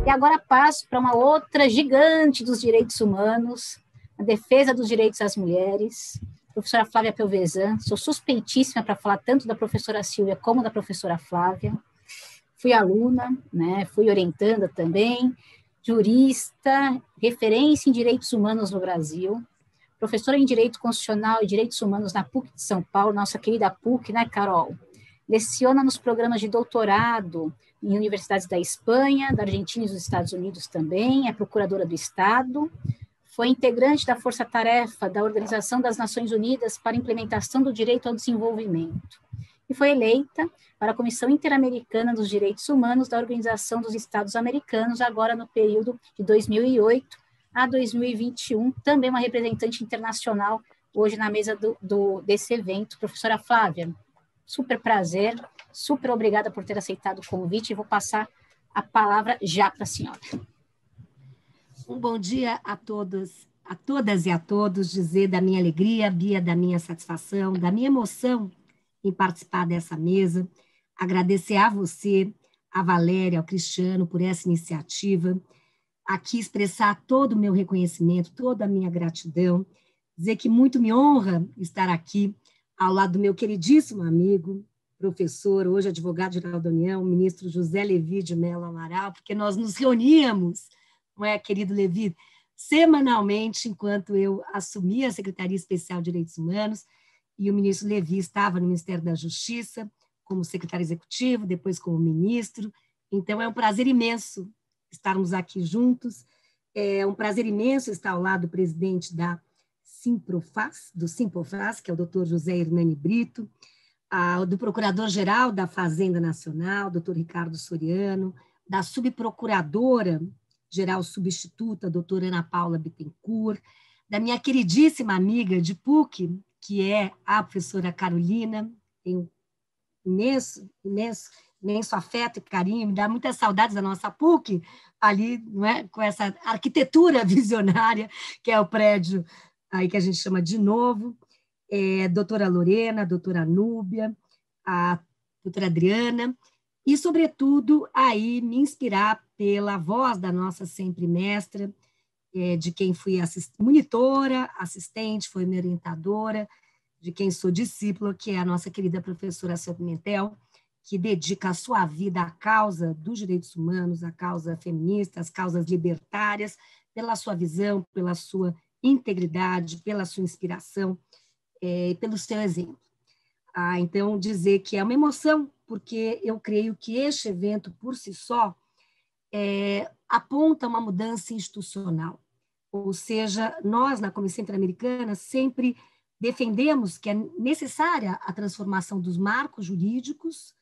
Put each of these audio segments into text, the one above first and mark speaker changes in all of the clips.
Speaker 1: E agora passo para uma outra gigante dos direitos humanos, a defesa dos direitos das mulheres, professora Flávia Pelvezan. Sou suspeitíssima para falar tanto da professora Silvia como da professora Flávia. Fui aluna, né, fui orientanda também, jurista, referência em direitos humanos no Brasil, professora em Direito Constitucional e Direitos Humanos na PUC de São Paulo, nossa querida PUC, né, Carol? Leciona nos programas de doutorado em universidades da Espanha, da Argentina e dos Estados Unidos também, é procuradora do Estado, foi integrante da Força-Tarefa da Organização das Nações Unidas para a Implementação do Direito ao Desenvolvimento e foi eleita para a Comissão Interamericana dos Direitos Humanos da Organização dos Estados Americanos, agora no período de 2008 a 2021, também uma representante internacional hoje na mesa desse evento. Professora Flávia, super prazer, super obrigada por ter aceitado o convite e vou passar a palavra já para a senhora.
Speaker 2: Um bom dia a todas e a todos, dizer da minha alegria, Bia, da minha satisfação, da minha emoção em participar dessa mesa, agradecer a você, a Valéria, ao Cristiano, por essa iniciativa, aqui expressar todo o meu reconhecimento, toda a minha gratidão, dizer que muito me honra estar aqui ao lado do meu queridíssimo amigo, professor, hoje advogado-geral da União, ministro José Levi de Mello Amaral, porque nós nos reuníamos, não é, querido Levi, semanalmente, enquanto eu assumia a Secretaria Especial de Direitos Humanos, e o ministro Levi estava no Ministério da Justiça, como secretário executivo, depois como ministro. Então, é um prazer imenso estarmos aqui juntos. É um prazer imenso estar ao lado do presidente da Simprofaz, que é o doutor José Hernani Brito, do procurador-geral da Fazenda Nacional, doutor Ricardo Soriano, da subprocuradora-geral substituta, doutora Ana Paula Bittencourt, da minha queridíssima amiga de PUC, que é a professora Carolina, tenho imenso afeto e carinho, me dá muitas saudades da nossa PUC, ali, não é? Com essa arquitetura visionária, que é o prédio aí que a gente chama de novo, doutora Lorena, doutora Núbia, a doutora Adriana, e, sobretudo, aí me inspirar pela voz da nossa sempre mestra, de quem fui monitora, assistente, foi minha orientadora, de quem sou discípula, que é a nossa querida professora Sônia Pimentel, que dedica a sua vida à causa dos direitos humanos, à causa feminista, às causas libertárias, pela sua visão, pela sua integridade, pela sua inspiração, pelo seu exemplo. Então, dizer que é uma emoção, porque eu creio que este evento, por si só, aponta uma mudança institucional. Ou seja, nós, na Comissão Interamericana, sempre defendemos que é necessária a transformação dos marcos jurídicos,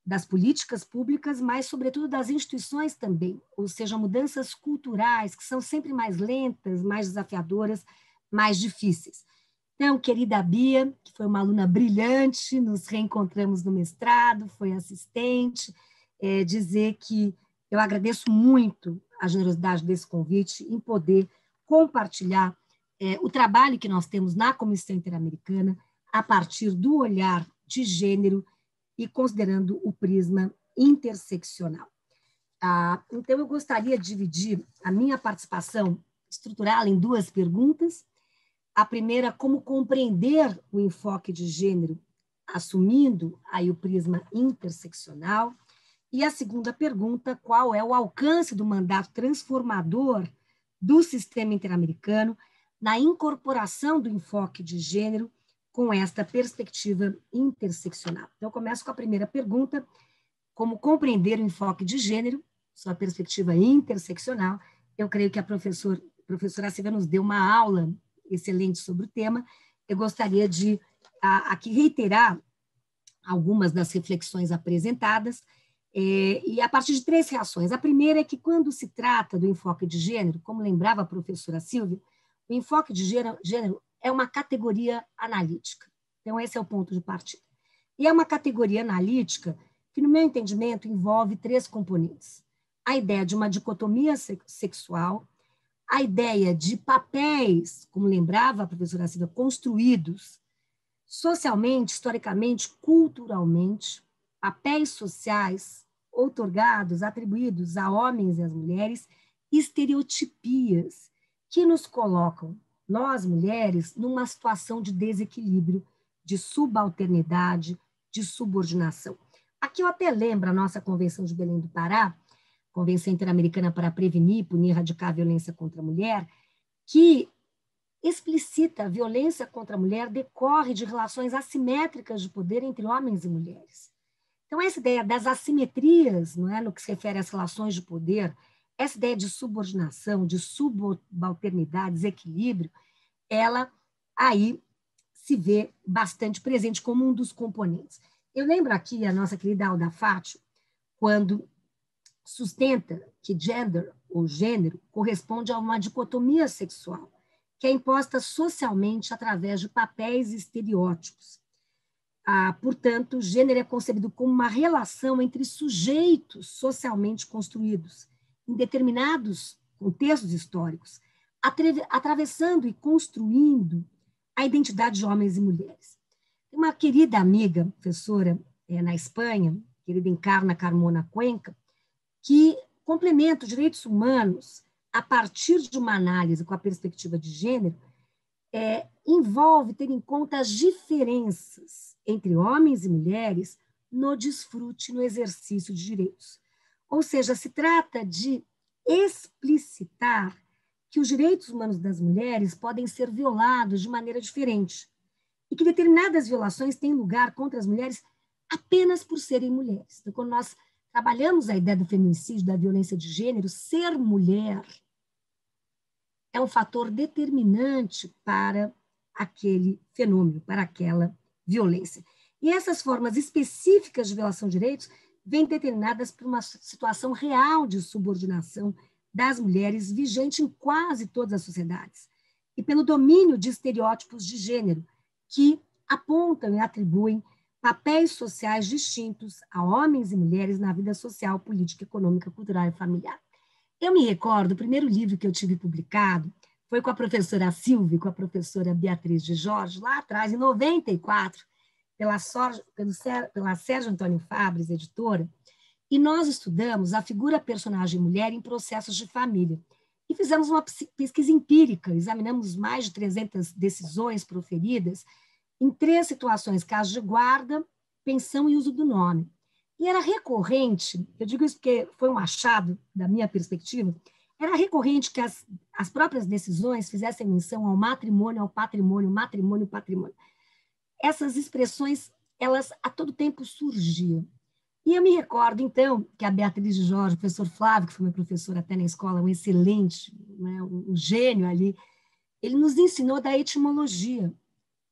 Speaker 2: das políticas públicas, mas, sobretudo, das instituições também, ou seja, mudanças culturais, que são sempre mais lentas, mais desafiadoras, mais difíceis. Então, querida Bia, que foi uma aluna brilhante, nos reencontramos no mestrado, foi assistente, dizer que eu agradeço muito a generosidade desse convite em poder compartilhar o trabalho que nós temos na Comissão Interamericana a partir do olhar de gênero e considerando o prisma interseccional. Então, eu gostaria de dividir a minha participação, estruturá-la em duas perguntas. A primeira, como compreender o enfoque de gênero, assumindo aí o prisma interseccional. E a segunda pergunta, qual é o alcance do mandato transformador do sistema interamericano na incorporação do enfoque de gênero com esta perspectiva interseccional. Então, eu começo com a primeira pergunta, como compreender o enfoque de gênero, sua perspectiva interseccional. Eu creio que a professora Silvia nos deu uma aula excelente sobre o tema. Eu gostaria de aqui reiterar algumas das reflexões apresentadas, e a partir de 3 reações. A primeira é que, quando se trata do enfoque de gênero, como lembrava a professora Silvia, o enfoque de gênero é uma categoria analítica. Então, esse é o ponto de partida. E é uma categoria analítica que, no meu entendimento, envolve 3 componentes. A ideia de uma dicotomia sexual, a ideia de papéis, como lembrava a professora Silvia, construídos socialmente, historicamente, culturalmente, papéis sociais outorgados, atribuídos a homens e às mulheres, estereotipias que nos colocam, nós mulheres, numa situação de desequilíbrio, de subalternidade, de subordinação. Aqui eu até lembro a nossa Convenção de Belém do Pará, Convenção Interamericana para Prevenir e Punir e Erradicar a Violência contra a Mulher, que explicita a violência contra a mulher decorre de relações assimétricas de poder entre homens e mulheres. Então, essa ideia das assimetrias, não é, no que se refere às relações de poder, essa ideia de subordinação, de subalternidade, desequilíbrio, ela aí se vê bastante presente como um dos componentes. Eu lembro aqui a nossa querida Alda Fátio, quando sustenta que gender, ou gênero, corresponde a uma dicotomia sexual, que é imposta socialmente através de papéis e estereótipos. Portanto, gênero é concebido como uma relação entre sujeitos socialmente construídos, em determinados contextos históricos, atravessando e construindo a identidade de homens e mulheres. Uma querida amiga, professora na Espanha, querida Encarna Carmona Cuenca, que complementa os direitos humanos a partir de uma análise com a perspectiva de gênero, envolve ter em conta as diferenças entre homens e mulheres no desfrute, no exercício de direitos. Ou seja, se trata de explicitar que os direitos humanos das mulheres podem ser violados de maneira diferente e que determinadas violações têm lugar contra as mulheres apenas por serem mulheres. Então, quando nós trabalhamos a ideia do feminicídio, da violência de gênero, ser mulher é um fator determinante para aquele fenômeno, para aquela violência. E essas formas específicas de violação de direitos vêm determinadas por uma situação real de subordinação das mulheres vigente em quase todas as sociedades e pelo domínio de estereótipos de gênero que apontam e atribuem papéis sociais distintos a homens e mulheres na vida social, política, econômica, cultural e familiar. Eu me recordo, o primeiro livro que eu tive publicado foi com a professora Silvia, com a professora Beatriz de Jorge, lá atrás, em 94, pela Sérgio Antônio Fabres, editora, e nós estudamos a figura personagem mulher em processos de família. E fizemos uma pesquisa empírica, examinamos mais de 300 decisões proferidas em 3 situações, casos de guarda, pensão e uso do nome. E era recorrente, eu digo isso porque foi um achado da minha perspectiva, era recorrente que as próprias decisões fizessem menção ao matrimônio, ao patrimônio, matrimônio, patrimônio. Essas expressões, elas a todo tempo surgiam. E eu me recordo, então, que a Beatriz de Jorge, o professor Flávio, que foi meu professor até na escola, um excelente, né, um gênio ali, ele nos ensinou da etimologia.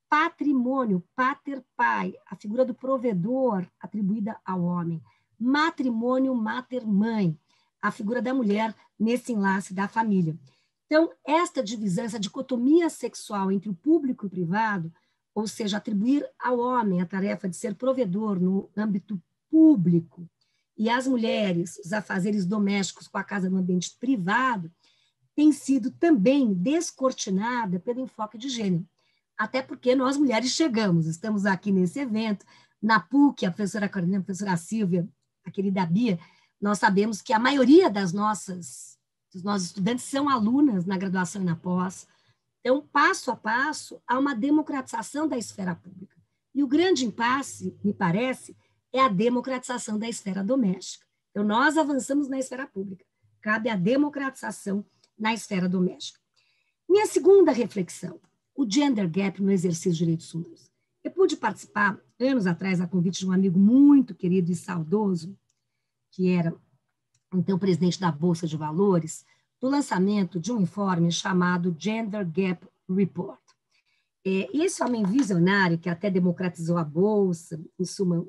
Speaker 2: Patrimônio, pater, pai, a figura do provedor atribuída ao homem. Matrimônio, mater, mãe, a figura da mulher nesse enlace da família. Então, esta divisão, essa dicotomia sexual entre o público e o privado, ou seja, atribuir ao homem a tarefa de ser provedor no âmbito público e às mulheres os afazeres domésticos com a casa no ambiente privado, tem sido também descortinada pelo enfoque de gênero. Até porque nós mulheres chegamos, estamos aqui nesse evento, na PUC, a professora Carolina, a professora Silvia, a querida Bia, nós sabemos que a maioria dos nossos estudantes são alunas na graduação e na pós. Então, passo a passo, há uma democratização da esfera pública. E o grande impasse, me parece, é a democratização da esfera doméstica. Então, nós avançamos na esfera pública, cabe a democratização na esfera doméstica. Minha segunda reflexão, o gender gap no exercício de direitos humanos. Eu pude participar, anos atrás, a convite de um amigo muito querido e saudoso, que era, então, presidente da Bolsa de Valores, do lançamento de um informe chamado Gender Gap Report. E esse homem visionário, que até democratizou a Bolsa, em suma,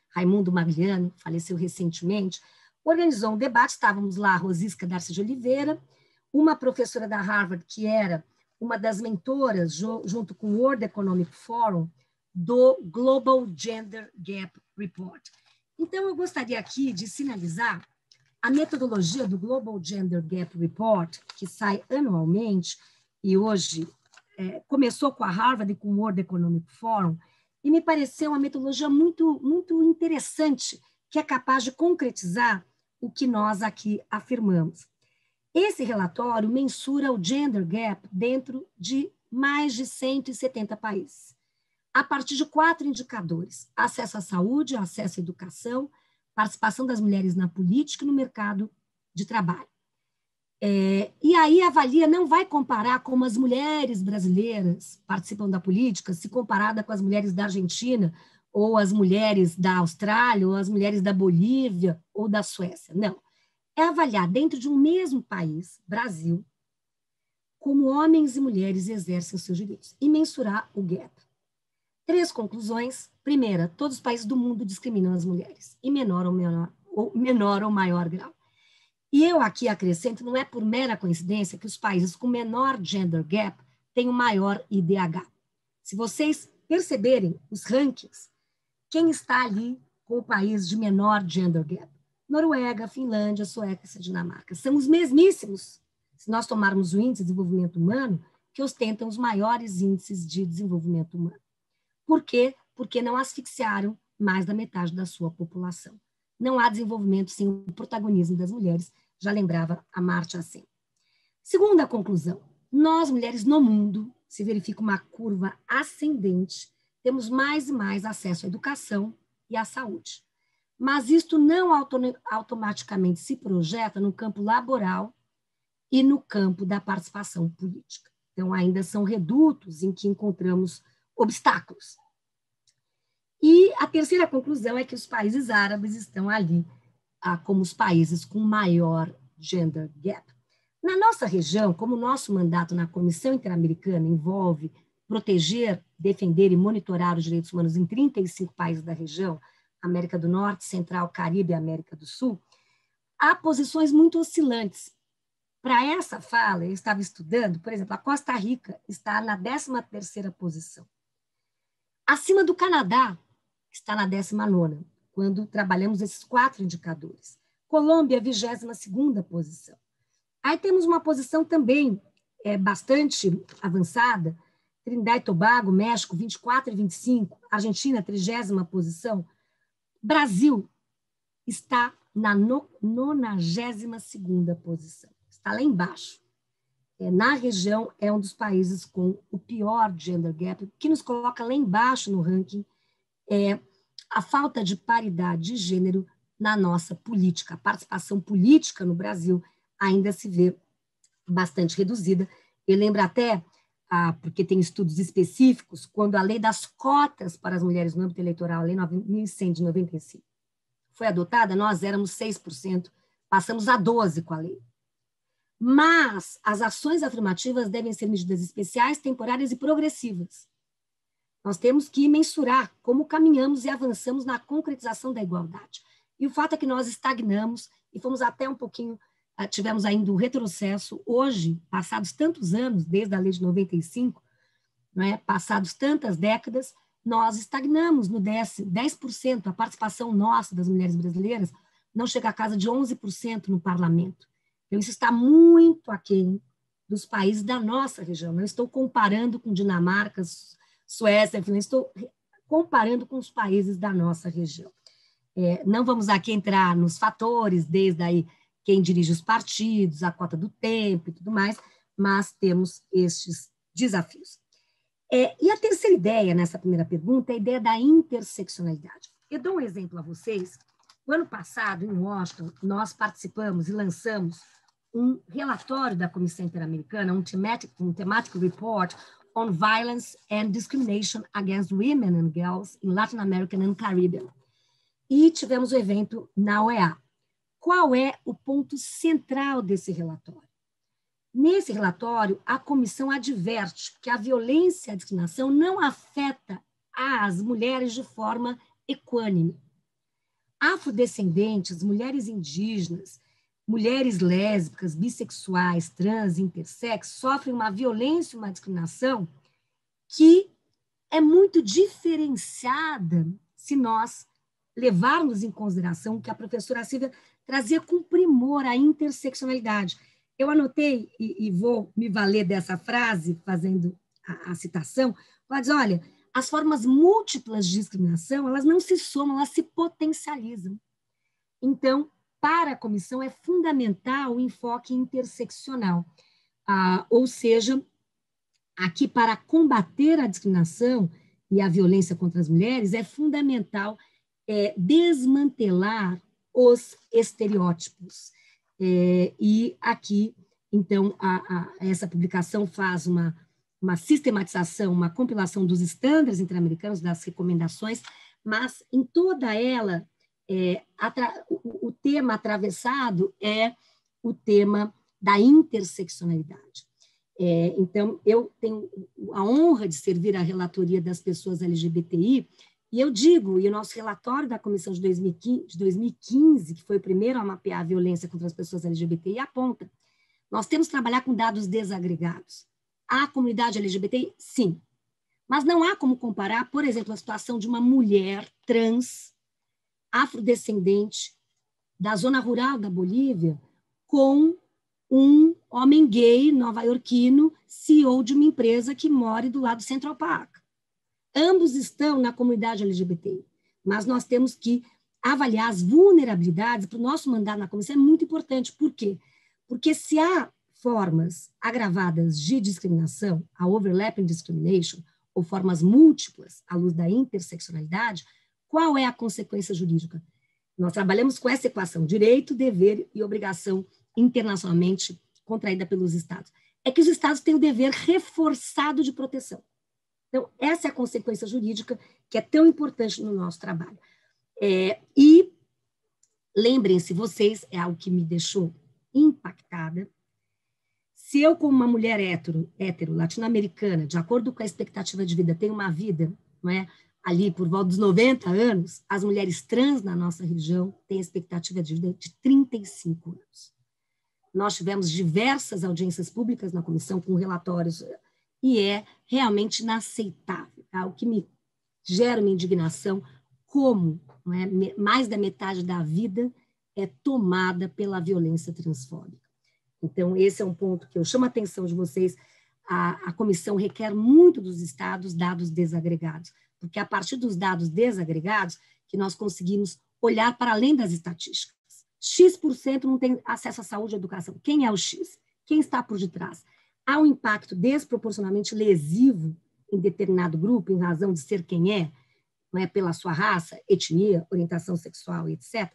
Speaker 2: Raimundo Magliano, faleceu recentemente, organizou um debate, estávamos lá, Rosisca Darcy de Oliveira, uma professora da Harvard, que era uma das mentoras, junto com o World Economic Forum, do Global Gender Gap Report. Então, eu gostaria aqui de sinalizar a metodologia do Global Gender Gap Report, que sai anualmente, e hoje começou com a Harvard e com o World Economic Forum, e me pareceu uma metodologia muito, muito interessante que é capaz de concretizar o que nós aqui afirmamos. Esse relatório mensura o gender gap dentro de mais de 170 países, a partir de 4 indicadores: acesso à saúde, acesso à educação, participação das mulheres na política e no mercado de trabalho. E aí avalia, não vai comparar como as mulheres brasileiras participam da política, se comparada com as mulheres da Argentina, ou as mulheres da Austrália, ou as mulheres da Bolívia, ou da Suécia. Não. É avaliar dentro de um mesmo país, Brasil, como homens e mulheres exercem os seus direitos e mensurar o gap. 3 conclusões. Primeira, todos os países do mundo discriminam as mulheres, em menor ou maior grau. E eu aqui acrescento, não é por mera coincidência que os países com menor gender gap têm o maior IDH. Se vocês perceberem os rankings, quem está ali com o país de menor gender gap? Noruega, Finlândia, Suécia, Dinamarca. São os mesmíssimos, se nós tomarmos o índice de desenvolvimento humano, que ostentam os maiores índices de desenvolvimento humano. Por quê? Porque não asfixiaram mais da metade da sua população. Não há desenvolvimento sem o protagonismo das mulheres, já lembrava Amartya Sen. Segunda conclusão, nós, mulheres no mundo, se verifica uma curva ascendente, temos mais e mais acesso à educação e à saúde. Mas isto não automaticamente se projeta no campo laboral e no campo da participação política. Então, ainda são redutos em que encontramos obstáculos. E a terceira conclusão é que os países árabes estão ali como os países com maior gender gap. Na nossa região, como o nosso mandato na Comissão Interamericana envolve proteger, defender e monitorar os direitos humanos em 35 países da região, América do Norte, Central, Caribe e América do Sul, há posições muito oscilantes. Para essa fala, eu estava estudando, por exemplo, a Costa Rica está na 13ª posição. Acima do Canadá, está na 19ª, quando trabalhamos esses 4 indicadores. Colômbia, 22ª posição. Aí temos uma posição também bastante avançada, Trinidad e Tobago, México, 24 e 25, Argentina, 30ª posição. Brasil está na 92ª posição, está lá embaixo. Na região, é um dos países com o pior gender gap, o que nos coloca lá embaixo no ranking é a falta de paridade de gênero na nossa política. A participação política no Brasil ainda se vê bastante reduzida. Eu lembro até, porque tem estudos específicos, quando a lei das cotas para as mulheres no âmbito eleitoral, a lei 9.100 de 95, foi adotada, nós éramos 6%, passamos a 12% com a lei. Mas as ações afirmativas devem ser medidas especiais, temporárias e progressivas. Nós temos que mensurar como caminhamos e avançamos na concretização da igualdade. E o fato é que nós estagnamos e fomos até um pouquinho, tivemos ainda um retrocesso. Hoje, passados tantos anos, desde a lei de 95, passados tantas décadas, nós estagnamos no 10%. A participação nossa das mulheres brasileiras não chega a casa de 11% no parlamento. Então, isso está muito aquém dos países da nossa região. Não estou comparando com Dinamarca, Suécia, estou comparando com os países da nossa região. Não vamos aqui entrar nos fatores, desde aí quem dirige os partidos, a cota do tempo e tudo mais, mas temos estes desafios. E a terceira ideia, nessa primeira pergunta, é a ideia da interseccionalidade. Eu dou um exemplo a vocês. O ano passado, em Washington, nós participamos e lançamos um relatório da Comissão Interamericana, um thematic report on violence and discrimination against women and girls in Latin America and Caribbean. E tivemos o evento na OEA. Qual é o ponto central desse relatório? Nesse relatório, a comissão adverte que a violência e a discriminação não afeta as mulheres de forma equânime. Afrodescendentes, mulheres indígenas, mulheres lésbicas, bissexuais, trans, intersexo, sofrem uma violência e uma discriminação que é muito diferenciada se nós levarmos em consideração o que a professora Silvia trazia com primor, a interseccionalidade. Eu anotei, e vou me valer dessa frase, fazendo a citação, ela diz, olha, as formas múltiplas de discriminação, elas não se somam, elas se potencializam. Então, para a comissão é fundamental o enfoque interseccional, ou seja, aqui para combater a discriminação e a violência contra as mulheres é fundamental desmantelar os estereótipos. E aqui, então, essa publicação faz uma sistematização, uma compilação dos estándares interamericanos, das recomendações, mas em toda ela, o tema atravessado é o tema da interseccionalidade. Então, eu tenho a honra de servir a relatoria das pessoas LGBTI, e eu digo, e o nosso relatório da Comissão de 2015, que foi o primeiro a mapear a violência contra as pessoas LGBTI, aponta, nós temos que trabalhar com dados desagregados. A comunidade LGBTI, sim, mas não há como comparar, por exemplo, a situação de uma mulher trans, afrodescendente, da zona rural da Bolívia, com um homem gay nova-iorquino, CEO de uma empresa que mora do lado do Central Park. Ambos estão na comunidade LGBTI, mas nós temos que avaliar as vulnerabilidades. Para o nosso mandato na comissão é muito importante. Por quê? Porque se há formas agravadas de discriminação, a overlapping discrimination, ou formas múltiplas à luz da interseccionalidade, qual é a consequência jurídica? Nós trabalhamos com essa equação, direito, dever e obrigação internacionalmente contraída pelos Estados. É que os Estados têm o dever reforçado de proteção. Então, essa é a consequência jurídica que é tão importante no nosso trabalho. E lembrem-se, vocês, é algo que me deixou impactada, se eu, como uma mulher hétero latino-americana, de acordo com a expectativa de vida, tenho uma vida, não é, ali por volta dos 90 anos, as mulheres trans na nossa região têm expectativa de vida de 35 anos. Nós tivemos diversas audiências públicas na comissão com relatórios, e é realmente inaceitável, tá? O que me gera uma indignação, como, não é, mais da metade da vida é tomada pela violência transfóbica. Então, esse é um ponto que eu chamo a atenção de vocês. A comissão requer muito dos estados dados desagregados, porque é a partir dos dados desagregados que nós conseguimos olhar para além das estatísticas. X% não tem acesso à saúde e à educação. Quem é o X? Quem está por detrás? Há um impacto desproporcionalmente lesivo em determinado grupo, em razão de ser quem é, não é, pela sua raça, etnia, orientação sexual, etc.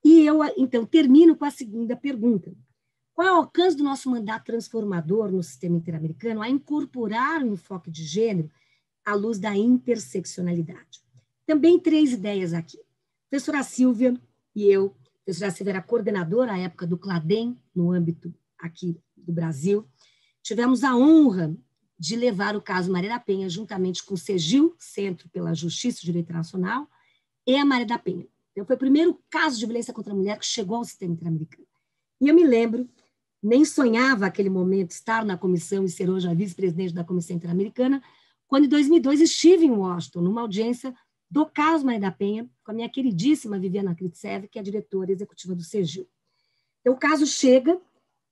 Speaker 2: E eu, então, termino com a segunda pergunta. Qual é o alcance do nosso mandato transformador no sistema interamericano a incorporar o enfoque de gênero à luz da interseccionalidade? Também 3 ideias aqui. A professora Silvia e eu, a professora Silvia era coordenadora à época do CLADEM, no âmbito aqui do Brasil, tivemos a honra de levar o caso Maria da Penha, juntamente com o CEGIL, Centro pela Justiça e Direito Internacional, e a Maria da Penha. Então, foi o primeiro caso de violência contra a mulher que chegou ao sistema interamericano. E eu me lembro, nem sonhava aquele momento estar na comissão e ser hoje a vice-presidente da Comissão Interamericana, quando em 2002 estive em Washington, numa audiência do caso Maria da Penha, com a minha queridíssima Viviana Kritsev, que é a diretora executiva do CEGIL. Então, o caso chega,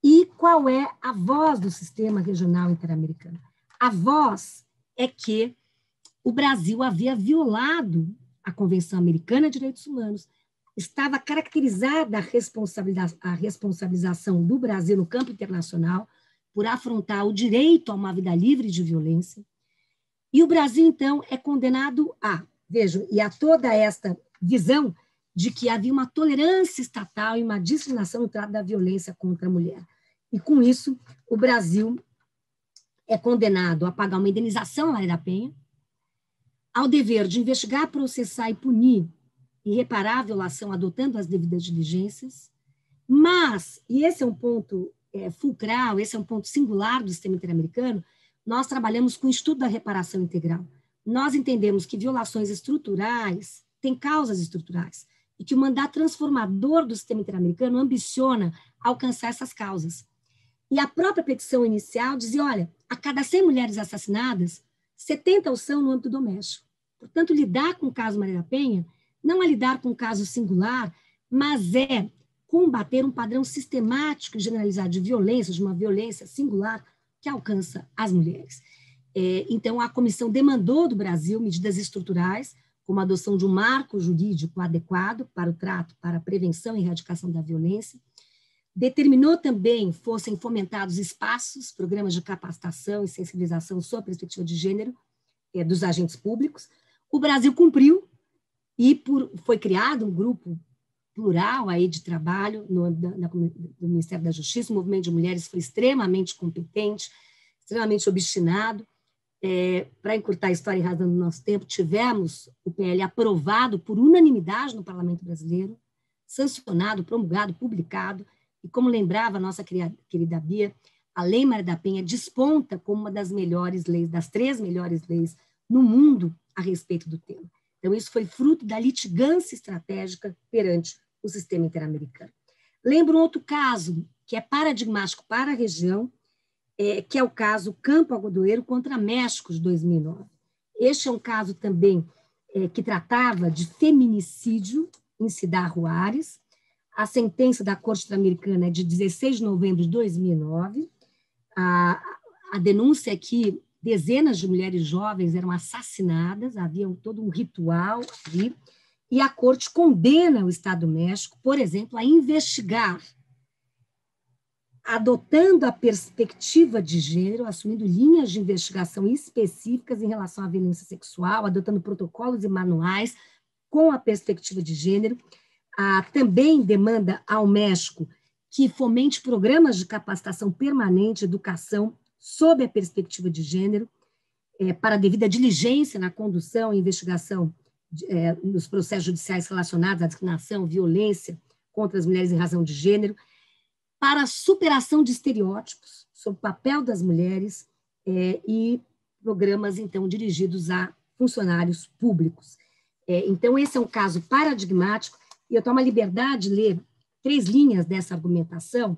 Speaker 2: e qual é a voz do sistema regional interamericano? A voz é que o Brasil havia violado a Convenção Americana de Direitos Humanos, estava caracterizada a responsabilização do Brasil no campo internacional por afrontar o direito a uma vida livre de violência, e o Brasil, então, é condenado vejam, e a toda esta visão de que havia uma tolerância estatal e uma discriminação no trato da violência contra a mulher. E, com isso, o Brasil é condenado a pagar uma indenização à Maria da Penha, ao dever de investigar, processar e punir e reparar a violação adotando as devidas diligências, mas, e esse é um ponto fulcral, esse é um ponto singular do sistema interamericano, nós trabalhamos com o estudo da reparação integral. Nós entendemos que violações estruturais têm causas estruturais e que o mandato transformador do sistema interamericano ambiciona alcançar essas causas. E a própria petição inicial dizia, olha, a cada 100 mulheres assassinadas, 70 são no âmbito doméstico. Portanto, lidar com o caso Maria da Penha não é lidar com um caso singular, mas é combater um padrão sistemático e generalizado de violência, de uma violência singular que alcança as mulheres. Então, a comissão demandou do Brasil medidas estruturais, como a adoção de um marco jurídico adequado para o trato, para a prevenção e erradicação da violência. Determinou também fossem fomentados espaços, programas de capacitação e sensibilização sobre a perspectiva de gênero dos agentes públicos. O Brasil cumpriu e foi criado um grupo plural aí de trabalho no Ministério da Justiça. O movimento de mulheres foi extremamente competente, extremamente obstinado. Para encurtar a história em razão do nosso tempo, tivemos o PL aprovado por unanimidade no Parlamento brasileiro, sancionado, promulgado, publicado, e como lembrava a nossa querida Bia, a Lei Maria da Penha desponta como uma das melhores leis, das 3 melhores leis no mundo a respeito do tema. Então, isso foi fruto da litigância estratégica perante o sistema interamericano. Lembro um outro caso, que é paradigmático para a região, que é o caso Campo Algodoeiro contra México, de 2009. Este é um caso também que tratava de feminicídio em Cidade Juárez. A sentença da Corte Interamericana é de 16 de novembro de 2009. A denúncia é que dezenas de mulheres jovens eram assassinadas, havia todo um ritual ali, e a Corte condena o Estado do México, por exemplo, a investigar, adotando a perspectiva de gênero, assumindo linhas de investigação específicas em relação à violência sexual, adotando protocolos e manuais com a perspectiva de gênero. Também demanda ao México que fomente programas de capacitação permanente, educação sob a perspectiva de gênero, para a devida diligência na condução e investigação nos processos judiciais relacionados à discriminação, violência contra as mulheres em razão de gênero, para a superação de estereótipos sobre o papel das mulheres e programas, então, dirigidos a funcionários públicos. Então, esse é um caso paradigmático, e eu tomo a liberdade de ler 3 linhas dessa argumentação,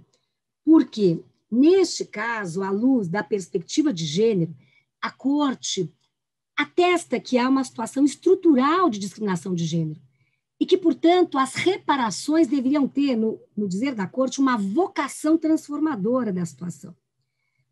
Speaker 2: porque, neste caso, à luz da perspectiva de gênero, a Corte atesta que há uma situação estrutural de discriminação de gênero e que, portanto, as reparações deveriam ter, no dizer da Corte, uma vocação transformadora da situação.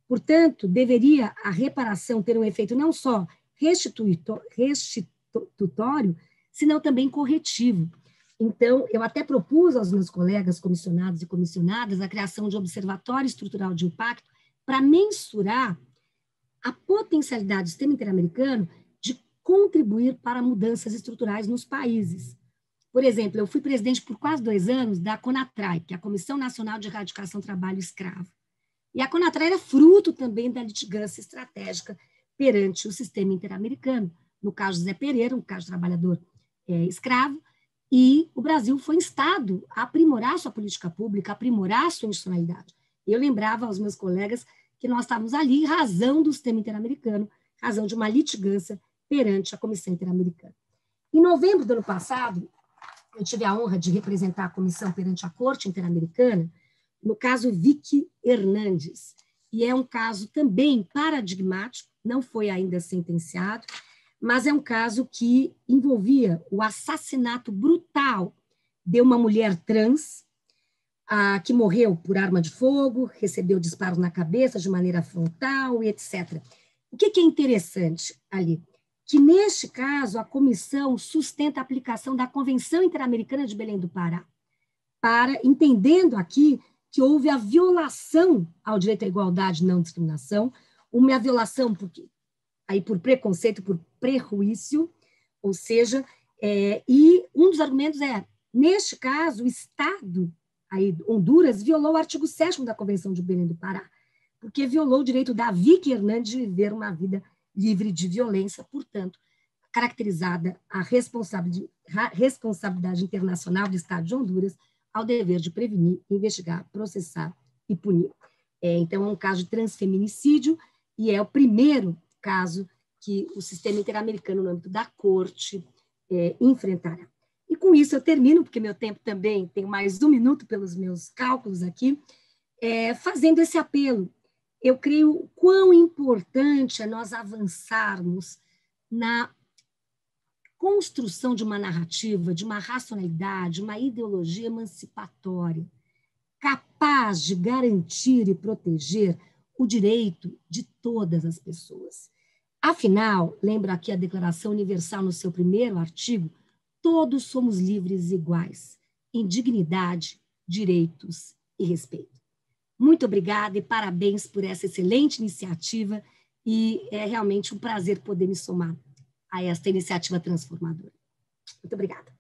Speaker 2: Portanto, deveria a reparação ter um efeito não só restitutório, senão também corretivo. Então, eu até propus aos meus colegas comissionados e comissionadas a criação de um observatório estrutural de impacto para mensurar a potencialidade do sistema interamericano de contribuir para mudanças estruturais nos países. Por exemplo, eu fui presidente por quase 2 anos da CONATRAI, que é a Comissão Nacional de Erradicação do Trabalho Escravo. E a CONATRAI era fruto também da litigância estratégica perante o sistema interamericano. No caso de Zé Pereira, um caso de trabalhador escravo, e o Brasil foi instado a aprimorar sua política pública, a aprimorar sua institucionalidade. Eu lembrava aos meus colegas que nós estávamos ali em razão do sistema interamericano, razão de uma litigância perante a Comissão Interamericana. Em novembro do ano passado, eu tive a honra de representar a comissão perante a Corte Interamericana, no caso Vicky Hernandes, e é um caso também paradigmático, não foi ainda sentenciado, mas é um caso que envolvia o assassinato brutal de uma mulher trans, que morreu por arma de fogo, recebeu disparos na cabeça de maneira frontal e etc. O que é interessante ali? Que, neste caso, a comissão sustenta a aplicação da Convenção Interamericana de Belém do Pará, entendendo aqui que houve a violação ao direito à igualdade e não discriminação, uma violação por preconceito, por prejuízo, ou seja, e um dos argumentos neste caso, o Estado, Honduras, violou o artigo 7º da Convenção de Belém do Pará, porque violou o direito da Vicky Hernandes de viver uma vida livre de violência, portanto, caracterizada a responsabilidade internacional do Estado de Honduras ao dever de prevenir, investigar, processar e punir. Então, é um caso de transfeminicídio e é o primeiro caso que o sistema interamericano, no âmbito da Corte, enfrentará. E com isso eu termino, porque meu tempo também tem mais 1 minuto pelos meus cálculos aqui, fazendo esse apelo. Eu creio quão importante é nós avançarmos na construção de uma narrativa, de uma racionalidade, uma ideologia emancipatória, capaz de garantir e proteger o direito de todas as pessoas. Afinal, lembro aqui a Declaração Universal no seu primeiro artigo, todos somos livres e iguais, em dignidade, direitos e respeito. Muito obrigada e parabéns por essa excelente iniciativa e é realmente um prazer poder me somar a esta iniciativa transformadora. Muito obrigada.